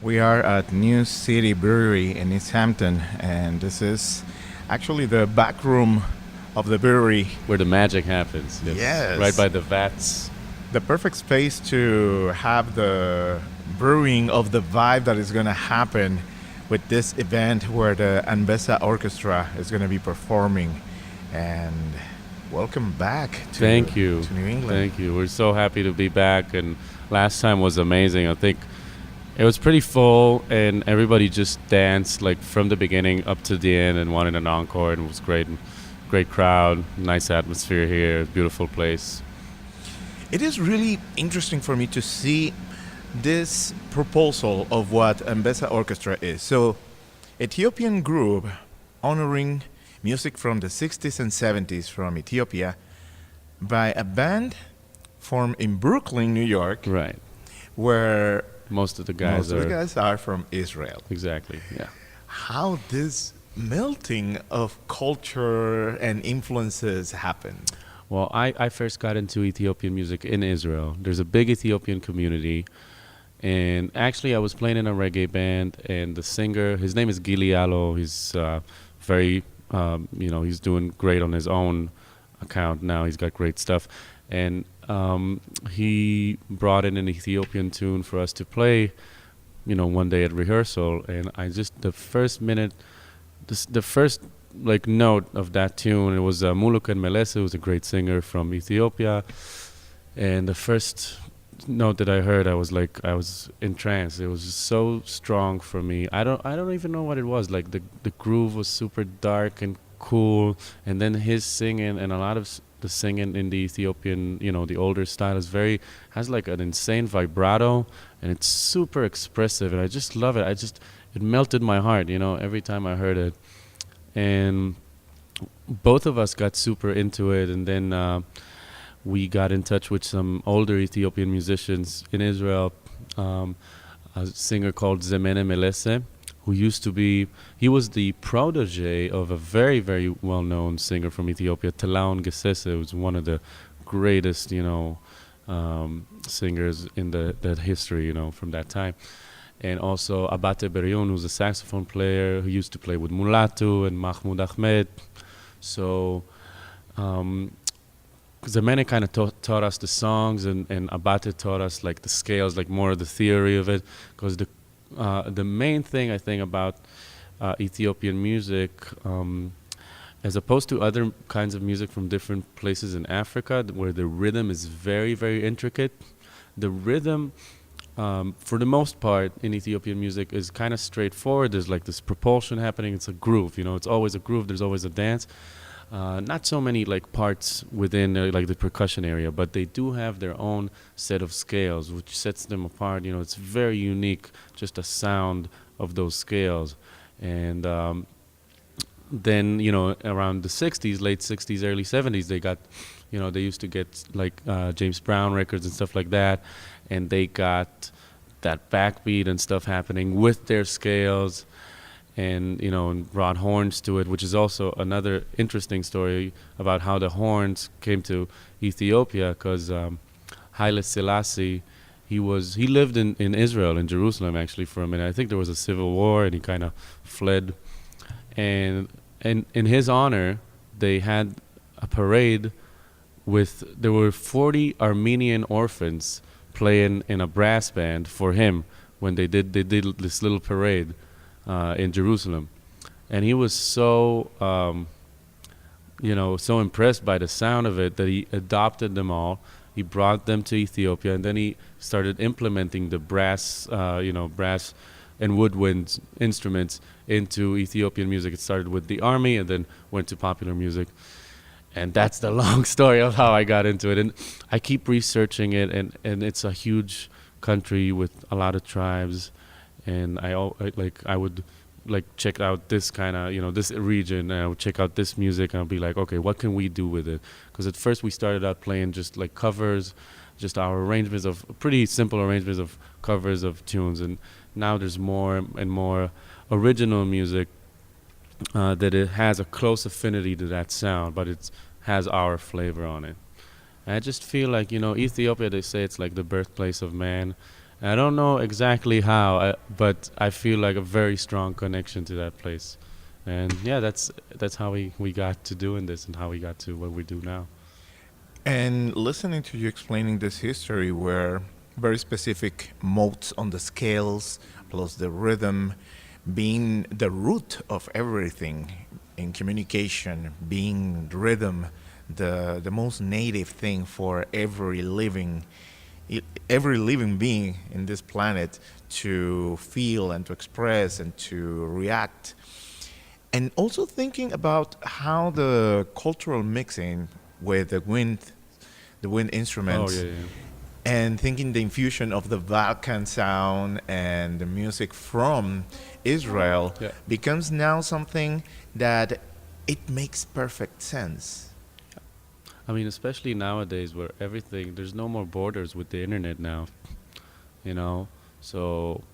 We are at New City Brewery in Easthampton, and this is actually the back room of the brewery. Where the magic happens. Yes, right Yes, by the vats. the perfect space to have the brewing of the vibe that is going to happen with this event where the Anbessa Orchestra is going to be performing. And welcome back Thank you. to New England. Thank you. We're so happy to be back. And last time was amazing. I think it was pretty full, and everybody just danced like from the beginning up to the end and wanted an encore, and it was great. Great crowd, nice atmosphere here, beautiful place. It is really interesting for me to see this proposal of what Anbessa Orchestra is. So, Ethiopian group honoring music from the 60s and 70s from Ethiopia by a band formed in Brooklyn, New York, Right. where Most of the most guys of the are guys are from Israel. exactly. Yeah. How this melting of culture and influences happen? Well, I first got into Ethiopian music in Israel. There's a big Ethiopian community. And actually, I was playing in a reggae band, and the singer, his name is Gili Allo. He's very, he's doing great on his own account now. He's got great stuff. And he brought in an Ethiopian tune for us to play, one day at rehearsal. And the first minute, the first like note of that tune, it was Muluk and Melese, who's a great singer from Ethiopia. And the first note that I heard, I was entranced. It was just so strong for me. I don't even know what it was. Like the groove was super dark and cool, and then his singing and a lot of the singing in the Ethiopian, the older style has like an insane vibrato, and it's super expressive, and I just love it. It melted my heart, every time I heard it. And both of us got super into it, and then we got in touch with some older Ethiopian musicians in Israel, a singer called Zemene Melese, he was the protege of a very, very well-known singer from Ethiopia, Talaon Gesese, who's one of the greatest, singers in that history, from that time. And also Abate Berion, who's a saxophone player who used to play with Mulatu and Mahmoud Ahmed. So Zemene kind of taught us the songs, and Abate taught us like the scales, like more of the theory of it. Because the main thing I think about Ethiopian music, as opposed to other kinds of music from different places in Africa, where the rhythm is very, very intricate, the rhythm, for the most part, in Ethiopian music is kind of straightforward. There's like this propulsion happening. It's a groove, it's always a groove. There's always a dance. Not so many like parts within like the percussion area, but they do have their own set of scales, which sets them apart. It's very unique, just a sound of those scales. And then around the 60s, late 60s, early 70s, they used to get like James Brown records and stuff like that, and they got that backbeat and stuff happening with their scales, and brought horns to it, which is also another interesting story about how the horns came to Ethiopia, because Haile Selassie, he lived in Israel, in Jerusalem actually, for a minute. I think there was a civil war, and he kind of fled, and in his honor they had a parade there were 40 Armenian orphans playing in a brass band for him when they did this little parade in Jerusalem. And he was so so impressed by the sound of it that he adopted them all. He brought them to Ethiopia, and then he started implementing the brass and woodwind instruments into Ethiopian music. It started with the army and then went to popular music. And that's the long story of how I got into it. And I keep researching it, and it's a huge country with a lot of tribes. And I would like check out this kind of, this region, and I would check out this music, and I'll be like, okay, what can we do with it? Because at first we started out playing just like covers, just our arrangements of, pretty simple arrangements of covers of tunes. And now there's more and more original music that it has a close affinity to that sound, but it has our flavor on it. And I just feel like, Ethiopia, they say it's like the birthplace of man, And I don't know exactly how, but I feel like a very strong connection to that place. And yeah, that's how we got to doing this and how we got to what we do now. And listening to you explaining this history where very specific modes on the scales plus the rhythm being the root of everything in communication, being rhythm, the most native thing for every living being in this planet to feel and to express and to react. And also thinking about how the cultural mixing with the wind Oh instruments, yeah, yeah. and thinking the infusion of the Balkan sound and the music from Israel Yeah. becomes now something that it makes perfect sense. I mean, especially nowadays where everything there's no more borders with the internet now, you know. So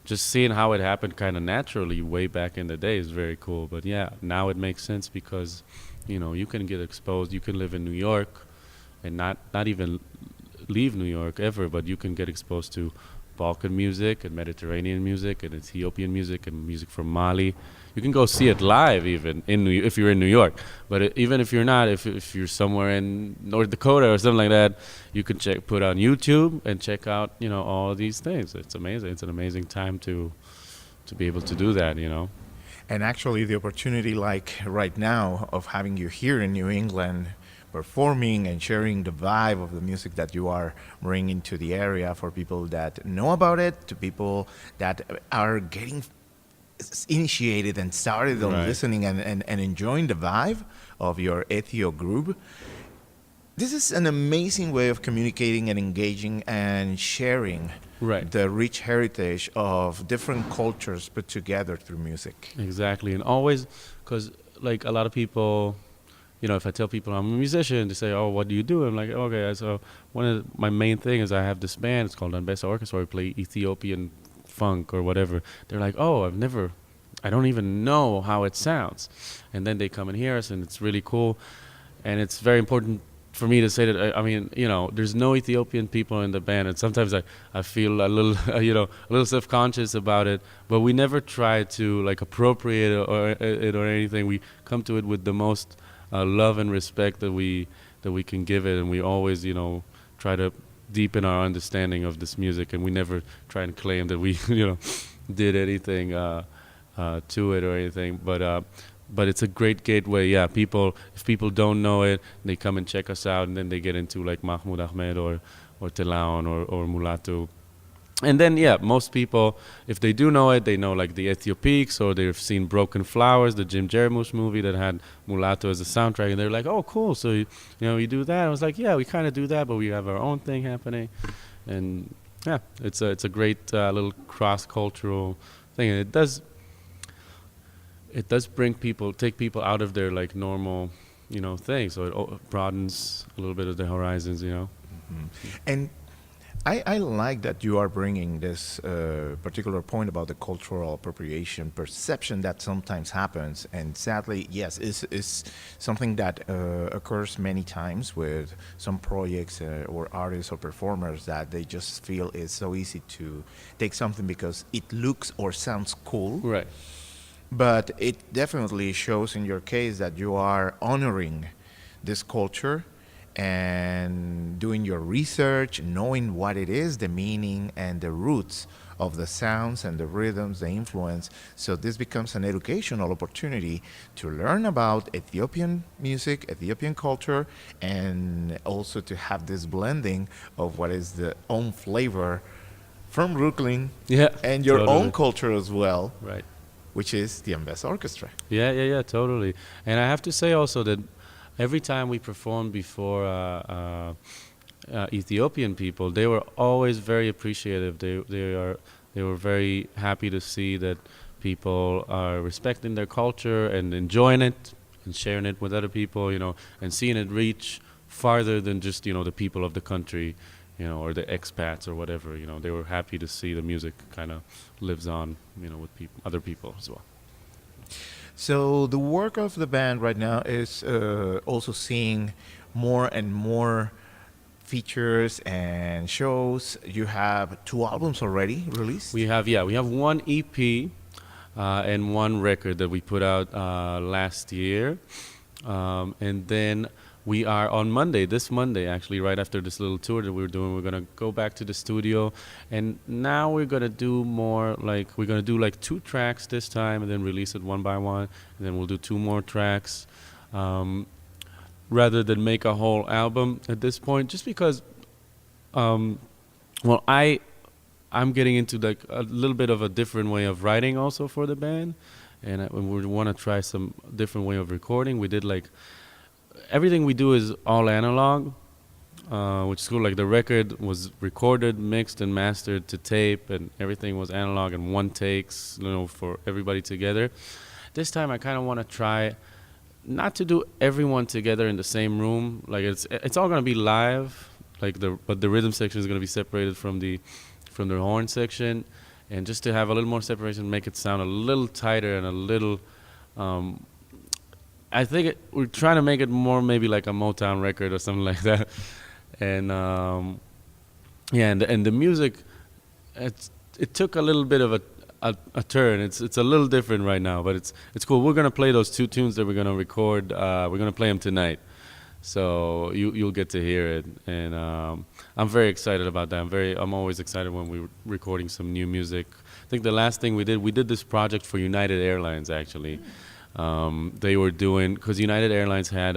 just seeing how it happened kind of naturally way back in the day is very cool. But yeah, now it makes sense because, you can get exposed. You can live in New York and not even leave New York ever, but you can get exposed to Balkan music and Mediterranean music and Ethiopian music and music from Mali. You can go see it live even if you're in New York. But even if you're not, if you're somewhere in North Dakota or something like that, you can put on YouTube and check out all these things. It's amazing. It's an amazing time to be able to do that. And actually, the opportunity, like right now, of having you here in New England performing and sharing the vibe of the music that you are bringing to the area for people that know about it, to people that are getting initiated and started on Right. listening and enjoying the vibe of your Ethio group. This is an amazing way of communicating and engaging and sharing Right. the rich heritage of different cultures put together through music. Exactly. And always, because like a lot of people, if I tell people I'm a musician, they say, "Oh, what do you do?" I'm like, "Okay, so one of my main thing is I have this band. It's called Anbessa Orchestra. We play Ethiopian funk or whatever." They're like, "Oh, I don't even know how it sounds." And then they come and hear us, and it's really cool. And it's very important for me to say that I mean, there's no Ethiopian people in the band, and sometimes I feel a little, a little self-conscious about it. But we never try to like appropriate it or anything. We come to it with the most love and respect that we can give it, and we always try to deepen our understanding of this music, and we never try and claim that we did anything to it or anything. But it's a great gateway. Yeah, if people don't know it, they come and check us out, and then they get into like Mahmoud Ahmed or Telaon or Mulatu. And then, yeah, most people, if they do know it, they know like the Ethiopics, or they've seen Broken Flowers, the Jim Jarmusch movie that had Mulatto as a soundtrack, and they're like, "Oh, cool! So you do that?" I was like, "Yeah, we kind of do that, but we have our own thing happening." And yeah, it's a great little cross-cultural thing, and it does take people out of their like normal thing, so it broadens a little bit of the horizons. And I like that you are bringing this particular point about the cultural appropriation perception that sometimes happens, and sadly, yes, is something that occurs many times with some projects or artists or performers, that they just feel it's so easy to take something because it looks or sounds cool. Right. But it definitely shows in your case that you are honoring this culture and doing your research, knowing what it is, the meaning and the roots of the sounds and the rhythms, the influence. So this becomes an educational opportunity to learn about Ethiopian music, Ethiopian culture, and also to have this blending of what is the own flavor from Brooklyn Yeah. and your Totally. own culture as well, Right. which is the Anbessa Orchestra. Yeah, totally. And I have to say also that every time we performed before Ethiopian people, they were always very appreciative. They were very happy to see that people are respecting their culture and enjoying it and sharing it with other people, and seeing it reach farther than just the people of the country, or the expats or whatever. They were happy to see the music kind of lives on, with other people as well. So the work of the band right now is also seeing more and more features and shows. You have 2 albums already released. We have one EP and one record that we put out last year, and then we are on Monday, this Monday actually, right after this little tour that we were doing, we're gonna go back to the studio, and now we're gonna do more like we're gonna do like 2 tracks this time, and then release it one by one, and then we'll do 2 more tracks, rather than make a whole album at this point, just because, well, I'm getting into like a little bit of a different way of writing also for the band, and we want to try some different way of recording. We did like everything we do is all analog, which is cool. Like the record was recorded, mixed, and mastered to tape, and everything was analog and one takes, for everybody together. This time I kind of want to try not to do everyone together in the same room. Like it's all gonna be live, but the rhythm section is gonna be separated from the horn section, and just to have a little more separation, make it sound a little tighter and a little. I think we're trying to make it more maybe like a Motown record or something like that, and and the music, it took a little bit of a turn. It's a little different right now, but it's cool. We're gonna play those 2 tunes that we're gonna record. We're gonna play them tonight, so you'll get to hear it, and I'm very excited about that. I'm always excited when we're recording some new music. I think the last thing we did this project for United Airlines actually. They were doing, because United Airlines had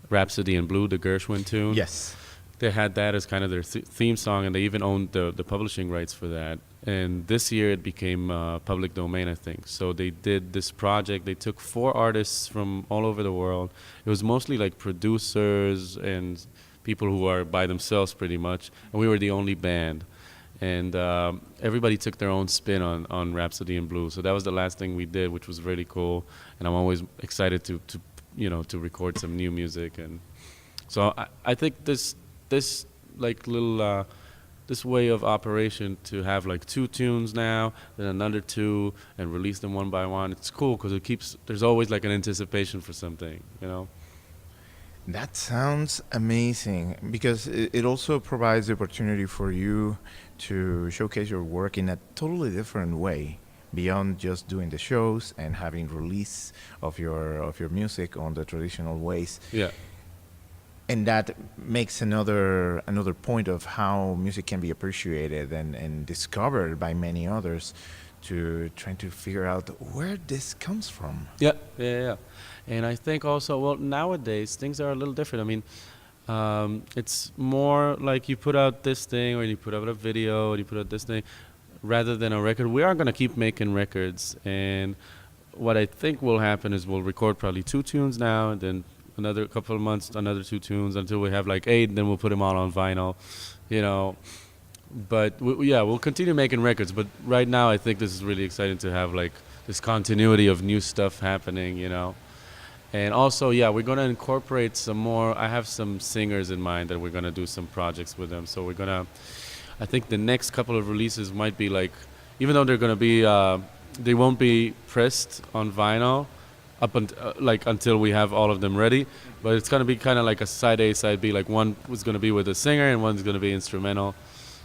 Rhapsody in Blue, the Gershwin tune. Yes. They had that as kind of their theme song, and they even owned the publishing rights for that. And this year it became public domain, I think. So they did this project. They took 4 artists from all over the world. It was mostly like producers and people who are by themselves pretty much. And we were the only band. And everybody took their own spin on Rhapsody in Blue. So that was the last thing we did, which was really cool. And I'm always excited to record some new music. And so I think this like little this way of operation to have like 2 tunes now, then another 2, and release them one by one. It's cool because there's always like an anticipation for something, That sounds amazing, because it also provides the opportunity for you to showcase your work in a totally different way, beyond just doing the shows and having release of your music on the traditional ways. Yeah. And that makes another point of how music can be appreciated and discovered by many others, to trying to figure out where this comes from. Yeah. And I think also, well, nowadays things are a little different. I mean, it's more like you put out this thing, or you put out a video, or you put out this thing, rather than a record. We are going to keep making records, and what I think will happen is we'll record probably 2 tunes now, and then another couple of months, another 2 tunes, until we have like 8, and then we'll put them all on vinyl, But we'll continue making records. But right now, I think this is really exciting to have like this continuity of new stuff happening, And also, we're going to incorporate some more. I have some singers in mind that we're going to do some projects with them. So I think the next couple of releases might be like, even though they're going to be, they won't be pressed on vinyl until we have all of them ready. But it's going to be kind of like a side A, side B. Like one was going to be with a singer and one's going to be instrumental.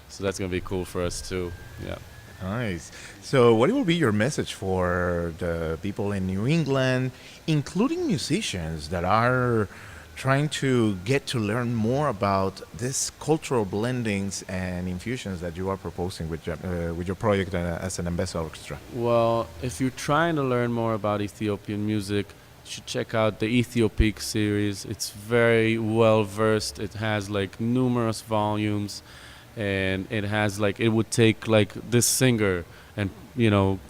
So that's going to be cool for us too. Yeah. Nice. So what will be your message for the people in New England, including musicians that are trying to get to learn more about this cultural blendings and infusions that you are proposing with your project as an Anbessa Orchestra? Well, if you're trying to learn more about Ethiopian music, you should check out the Ethiopic series. It's very well versed. It has like numerous volumes. And it has like, it would take like this singer and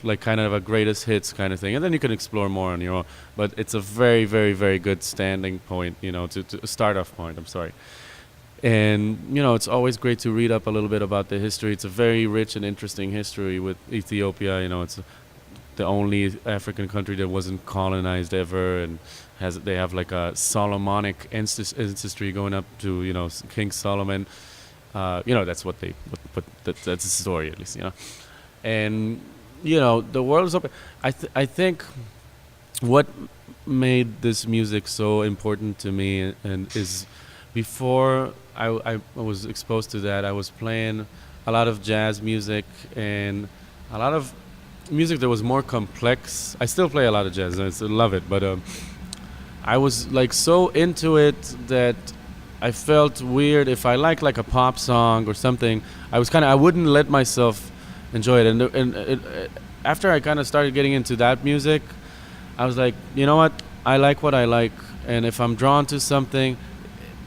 like kind of a greatest hits kind of thing, and then you can explore more on your own, but it's a very, very, very good standing point, to a start off point. I'm sorry. And it's always great to read up a little bit about the history. It's a very rich and interesting history with Ethiopia. It's the only African country that wasn't colonized ever, and they have like a Solomonic ancestry going up to King Solomon. That's what that's the story, at least, And, the world is open. I think what made this music so important to me and is before I was exposed to that, I was playing a lot of jazz music and a lot of music that was more complex. I still play a lot of jazz, and I still love it, but I was like so into it that I felt weird if I like a pop song or something. I wouldn't let myself enjoy it, and after I kind of started getting into that music, I was like, you know what I like, and if I'm drawn to something,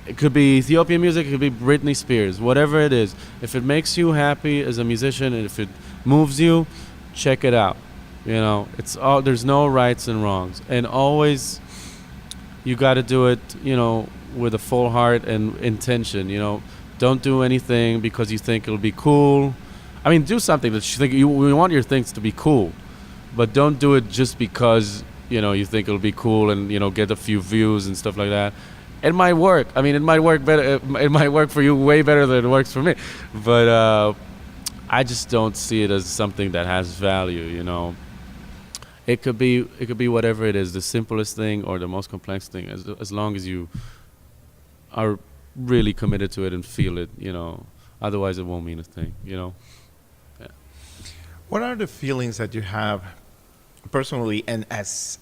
it could be Ethiopian music, it could be Britney Spears, whatever it is. If it makes you happy as a musician, and if it moves you, check it out. You know, it's all, there's no rights and wrongs, and always you got to do it, you know, with a full heart and intention. You know, don't do anything because you think it'll be cool. I mean, do something that you think we want your things to be cool, but don't do it just because, you know, you think it'll be cool and, you know, get a few views and stuff like that. It might work. I mean, it might work better. It might work for you way better than it works for me. But I just don't see it as something that has value. You know, it could be whatever it is, the simplest thing or the most complex thing, as long as you are really committed to it and feel it. You know, otherwise it won't mean a thing. You know. Yeah. What are the feelings that you have personally and as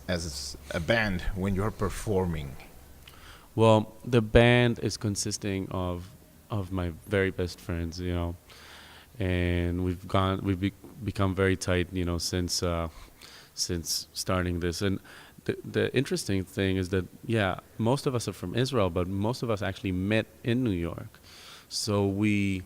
a band when you're performing? Well, the band is consisting of my very best friends, you know, and we've become very tight, you know, since starting this. And the interesting thing is that, yeah, most of us are from Israel, but most of us actually met in New York. So we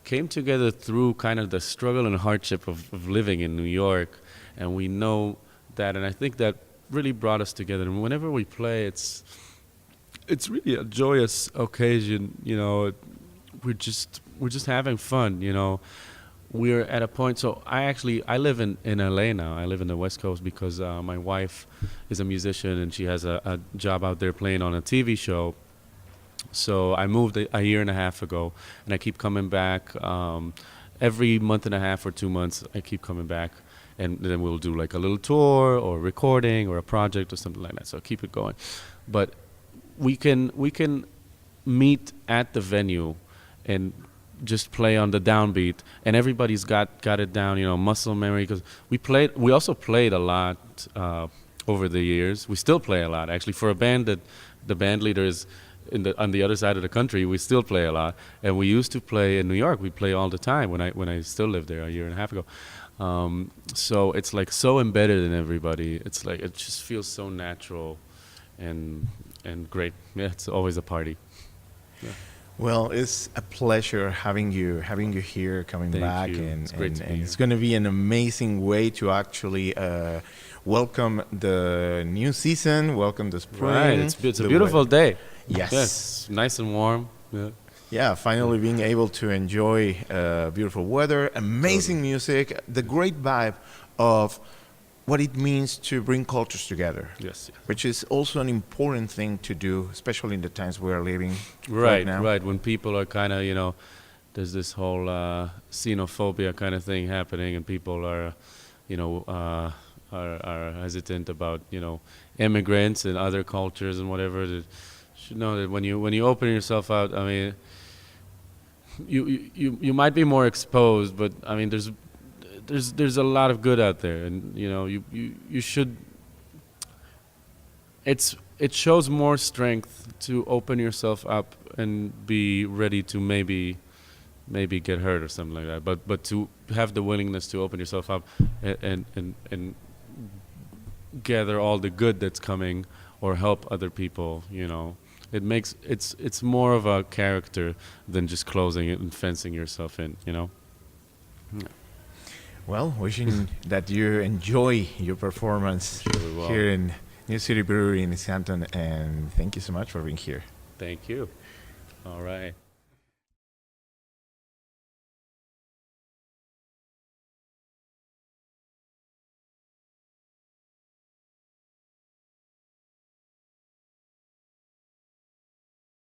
came together through kind of the struggle and hardship of living in New York, and we know that, and I think that really brought us together. And whenever we play, it's really a joyous occasion, you know. We're just having fun, you know. We're at a point. So I live in LA now. I live in the West Coast because my wife is a musician and she has a job out there playing on a TV show. So I moved a year and a half ago, and I keep coming back every month and a half or 2 months. I keep coming back, and then we'll do like a little tour or recording or a project or something like that. So keep it going, but we can meet at the venue and just play on the downbeat, and everybody's got it down, you know, muscle memory, because we also played a lot over the years. We still play a lot, actually. For a band that the band leader is on the other side of the country, we still play a lot. And we used to play in New York. We play all the time when I still lived there a year and a half ago. So it's like so embedded in everybody. It's like it just feels so natural and great. Yeah, it's always a party. Yeah. Well, it's a pleasure having you here, coming Thank back, you. and It's great to be here. it's going to be an amazing way to actually welcome the new season, welcome the spring. Right, it's a the beautiful day. Yes. Yes, nice and warm. Yeah. Yeah, finally being able to enjoy beautiful weather, amazing music, the great vibe of what it means to bring cultures together. Yes. Which is also an important thing to do, especially in the times we are living Right now. Right. When people are kind of, you know, there's this whole xenophobia kind of thing happening, and people are, you know, are hesitant about, you know, immigrants and other cultures and whatever. You should know that when you open yourself out, I mean, you might be more exposed, but I mean, there's a lot of good out there, and you know, you should. It shows more strength to open yourself up and be ready to maybe get hurt or something like that. But to have the willingness to open yourself up and gather all the good that's coming, or help other people, you know. It's more of a character than just closing it and fencing yourself in, you know. Yeah. Well, wishing that you enjoy your performance Sure we will. here in New City Brewery in Easthampton, and thank you so much for being here. Thank you. All right.